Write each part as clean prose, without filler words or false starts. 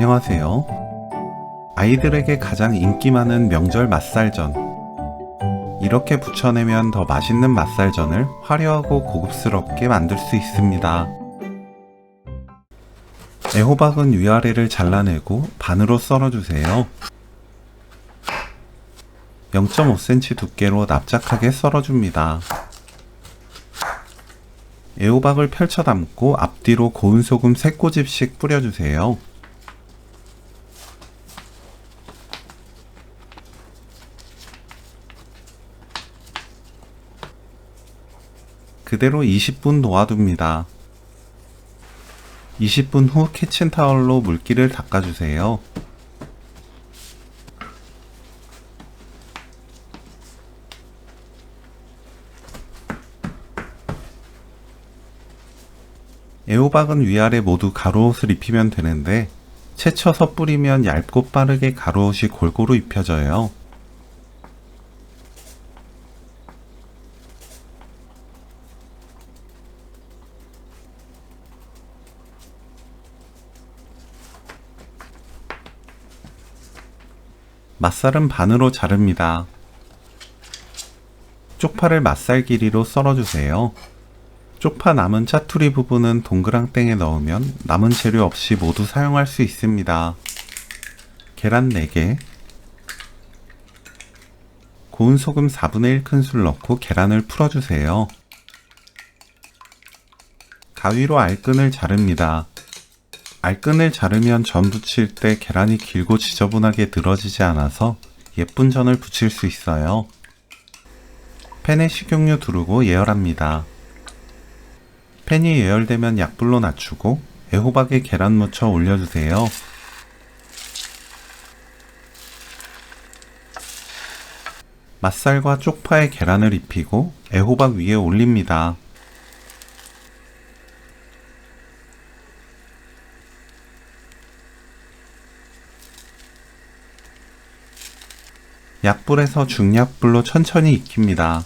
안녕하세요. 아이들에게 가장 인기 많은 명절 맛살전. 이렇게 부쳐내면 더 맛있는 맛살전을 화려하고 고급스럽게 만들 수 있습니다. 애호박은 위아래를 잘라내고 반으로 썰어주세요. 0.5cm 두께로 납작하게 썰어줍니다. 애호박을 펼쳐 담고 앞뒤로 고운 소금 3꼬집씩 뿌려주세요. 그대로 20분 놓아둡니다. 20분 후 키친타월로 물기를 닦아주세요. 애호박은 위아래 모두 가루옷을 입히면 되는데 채쳐서 뿌리면 얇고 빠르게 가루옷이 골고루 입혀져요. 맛살은 반으로 자릅니다. 쪽파를 맛살 길이로 썰어주세요. 쪽파 남은 짜투리 부분은 동그랑땡에 넣으면 남은 재료 없이 모두 사용할 수 있습니다. 계란 4개, 고운 소금 4분의 1큰술 넣고 계란을 풀어주세요. 가위로 알끈을 자릅니다. 알끈을 자르면 전 부칠 때 계란이 길고 지저분하게 늘어지지 않아서 예쁜 전을 부칠 수 있어요. 팬에 식용유 두르고 예열합니다. 팬이 예열되면 약불로 낮추고 애호박에 계란 묻혀 올려주세요. 맛살과 쪽파에 계란을 입히고 애호박 위에 올립니다. 약불에서 중약불로 천천히 익힙니다.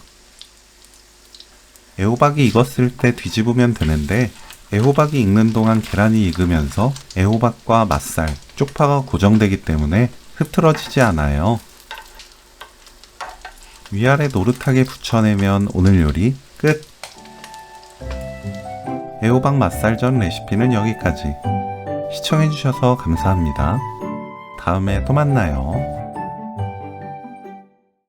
애호박이 익었을 때 뒤집으면 되는데 애호박이 익는 동안 계란이 익으면서 애호박과 맛살, 쪽파가 고정되기 때문에 흐트러지지 않아요. 위아래 노릇하게 부쳐내면 오늘 요리 끝! 애호박 맛살전 레시피는 여기까지. 시청해주셔서 감사합니다. 다음에 또 만나요.